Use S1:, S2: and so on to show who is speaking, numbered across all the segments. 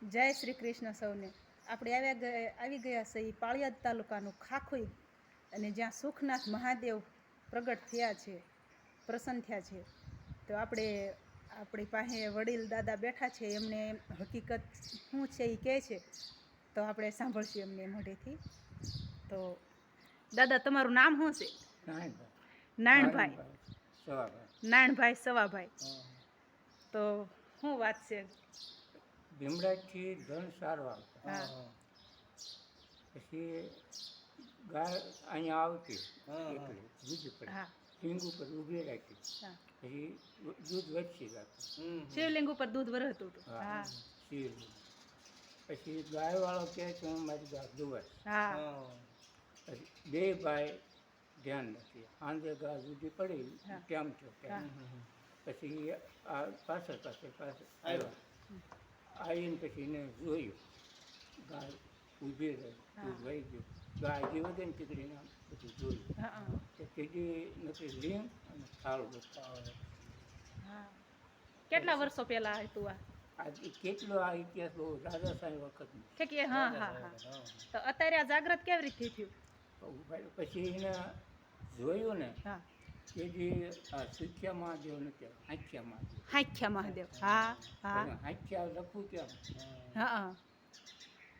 S1: જય શ્રી કૃષ્ણ સૌને. આપણે આવી ગયા છે એ પાળિયાદ તાલુકાનું ખાખોઈ, અને જ્યાં સુખનાથ મહાદેવ પ્રગટ થયા છે, પ્રસન્ન થયા છે. તો આપણી પાસે વડીલ દાદા બેઠા છે, એમને હકીકત શું છે એ કહે છે, તો આપણે સાંભળશું એમને મોઢેથી. તો દાદા, તમારું નામ શું છે? નારાયણભાઈ. નારાયણભાઈ સવાભાઈ. તો શું વાત છે?
S2: ભીમડાથી ધન સારવા પછી ગાય અહીંયા આવતી એકલી દૂધ પડે સિંગ ઉપર ઊભી રાખી, પછી દૂધ વધતી જતું.
S1: શિવલિંગ ઉપર દૂધ વરસતું હતું.
S2: હા, શિવલિંગ. પછી ગાયવાળો કહે કે હું મારી ગા દુવાય. પછી બે ભાઈ ધ્યાન નથી, આંધે ગા દૂધી પડી કેમ થયો કેમ. પછી આ પાછળ આવ્યા, આવીને પછી એને જોયું ગાય ઊભી રહી, દૂધ વહી ગયું. ગાય જે વધે ને તીકડીને બધું જોયું કે તીકડી નથી લીંગ અને થાળ બતાવે.
S1: કેટલા વર્ષો પહેલા હતું આ?
S2: આજે કેટલો આ ઇતિહાસ બહુ રાજા સાહેબ વખત.
S1: હા હા હા. તો અત્યારે આ જાગ્રત કેવી રીતે થયું?
S2: પછી એને જોયું ને કે જે આ સુખ્યા મહાદેવ નથી, હાંખ્યા મહાદેવ.
S1: હાંખ્યા મહાદેવ. હા હા.
S2: હાંખ્યા લખવું કેમ?
S1: હા.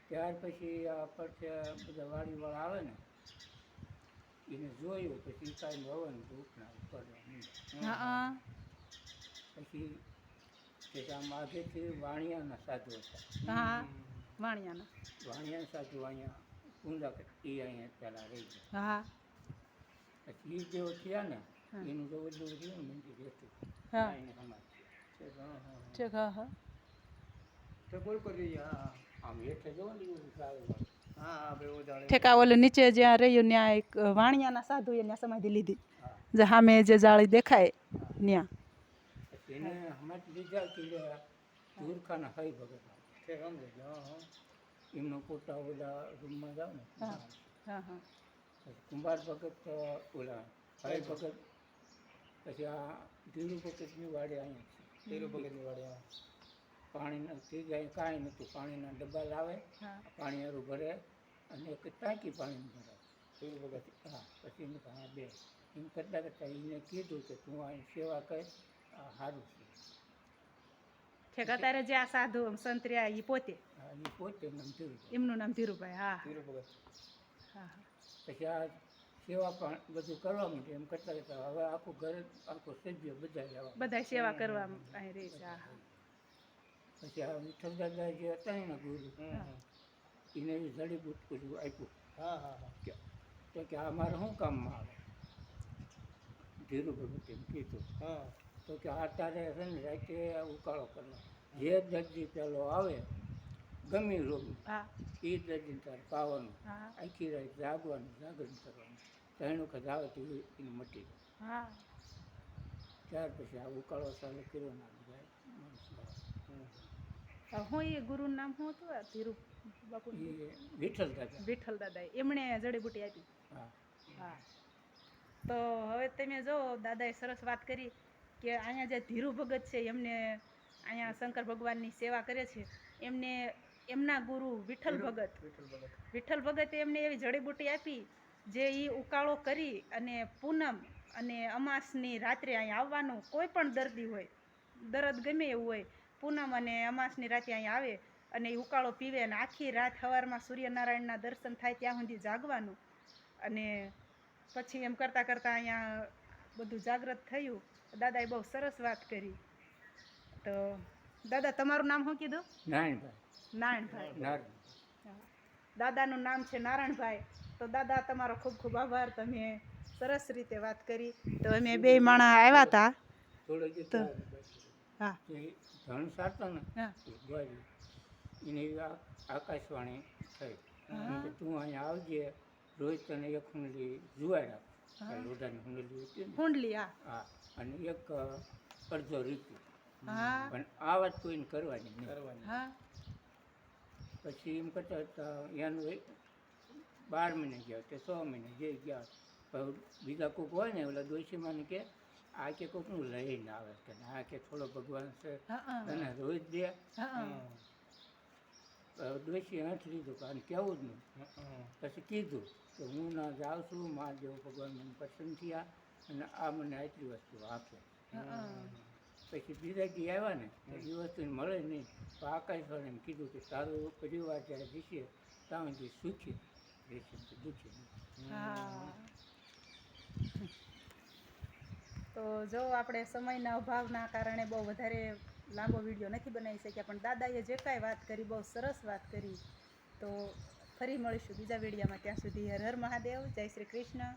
S2: ત્યાર પછી આ પરથી બધા વાડીવાળા આવે ને, એને જોયું. પછી કાંઈ હવન ધૂપના કરવા.
S1: હા.
S2: પછી આમ આગેથી વાણિયાના સાધુ હતા.
S1: હા, વાણિયાના
S2: સાધુ અહીંયા ઊંડા એ અહીંયા પહેલાં રહી ગયા.
S1: હા.
S2: પછી એ જેવો થયા ને, એનું જો બધું રહ્યું મંદિર રહેતું. એને સમાજ
S1: છે. હા હા.
S2: તો બોલ કરી આમ હેઠે જવો ને
S1: ઠેકા ઓલે નીચે જ્યાં રહ્યું ત્યાં એક વાણિયાના સાધુ ત્યાં સમાધિ લીધી. જે સામે જે જાળી દેખાય ત્યાં.
S2: એને હમણાં લીધા કે દૂરખાના હઈ ભગત એમનો પોતા ઓલા રૂમમાં જાવ ને. કુંભાર ભગત ઓલા હઈ ભગત. પછી આ ધીરુ ભગતની વાડી અહીંયા છે. ધીરુ ભગતની વાડી પાણીના તે જાય કાંઈ નહોતું. પાણીના ડબ્બા લાવે, પાણી હારું ભરે અને એક ટાંકી પાણીની ભરાય. ધીરુ ભગત. હા. પછી એને હા બે એમ કરતાં કરતાં એને કીધું કે તું અહીં સેવા કર, સારું છે.
S1: ઠેક અત્યારે જે આ સાધુ સંત રહ્યા એ પોતે
S2: નામ ધીરુભાઈ.
S1: એમનું નામ ધીરુભાઈ. હા.
S2: ધીરુભગત. હા. પછી આ સેવા પણ બધું કરવા માંડ્યું. એમ કરતાં કરતાં હવે આખું ઘર આખું સભ્ય
S1: બધા સેવા કરવા અહીં રહે છે.
S2: પછી આ વિઠ્ઠલ દાદા જે હતા ને ગુરુ, એને જડીબૂટી બધું આપ્યું. તો કે આ મારે શું કામમાં આવે? ધીરુ ભગત એમ કીધું. તો કે આ તારે છે ને રાતે ઉકાળો કરવાનો. જે દર્દી પેલો આવે ગમે રોગ એ દર્દીને તારે પાવાનું, આખી રાત જાગવાનું, જાગરણ કરવાનું. 3 વખત આવે તો એને મટી જાય. ત્યાર પછી આ ઉકાળો ચાલુ કર્યો ના બધા
S1: હું એ ગુરુનું નામ શું હતું? ધીરુ બાપુ.
S2: વિઠ્ઠલ દાદા.
S1: વિઠ્ઠલ દાદા એમણે જડીબુટી આપી. હા. તો હવે તમે જો દાદાએ સરસ વાત કરી કે અહીંયા જે ધીરુ ભગત છે એમને અહીંયા શંકર ભગવાનની સેવા કરે છે. એમને એમના ગુરુ વિઠ્ઠલ ભગતે એમને એવી જડીબુટી આપી જે એ ઉકાળો કરી અને પૂનમ અને અમાસની રાત્રે અહીંયા આવવાનું. કોઈ પણ દર્દી હોય, દર્દ ગમે એવું હોય, પૂનમ અને અમાસની રાતે અહીંયા આવે અને એ ઉકાળો પીવે અને આખી રાત સવારમાં સૂર્યનારાયણના દર્શન થાય ત્યાં સુધી જાગવાનું. અને પછી એમ કરતાં કરતાં અહીંયા બધું જાગૃત થયું. દાદાએ બહુ સરસ વાત કરી. તો દાદા, તમારું નામ શું કીધું? નારાયણભાઈ. દાદાનું નામ છે નારાયણભાઈ. તો દાદા, તમારો ખૂબ ખૂબ આભાર. તમે સરસ રીતે વાત કરી. તો અમે 2 માણસ આવ્યા હતા. હા.
S2: ધન સારતા ને એને આકાશવાણી થઈ. તું અહીંયા આવજે, રોજ તને એક હુંડલી જુવાઈ રાખ. લોઢાની હુંડલી હતી ને.
S1: હુંડલી. હા.
S2: અને એક અડધો રીતું. પણ આ વાત કોઈને કરવાની નહીં. પછી એમ કરતા હતા એનું 12 મહિને ગયા તે 6 મહિને જે ગયા. બીજા કોઈક હોય ને ઓલા ડોશીમાને કે આ કે કોઈકનું લઈને આવે કે આ કે થોડો ભગવાન છે તને રોજ દે. હવે ડોશીએ નથી લીધું કે આને કહેવું જ નહીં. પછી કીધું કે હું ના જાઉં છું, મહાદેવ ભગવાન મને પસંદ થયા અને આ મને આટલી વસ્તુ આપે. પછી બીજા દી આવ્યા ને તો એ વસ્તુ મળે નહીં. તો આકાશવાળાને એમ કીધું કે તારું પરિવાર જ્યારે દિશે ત્યાં સુધી સુખી રહેશે, દુઃખી નહીં.
S1: હા. તો જો આપણે સમયના અભાવના કારણે બહુ વધારે લાંબો વિડીયો નથી બનાવી શક્યા, પણ દાદાએ જે કાંઈ વાત કરી બહુ સરસ વાત કરી. તો ફરી મળીશું બીજા વિડીયોમાં. ત્યાં સુધી હર હર મહાદેવ, જય શ્રી કૃષ્ણ.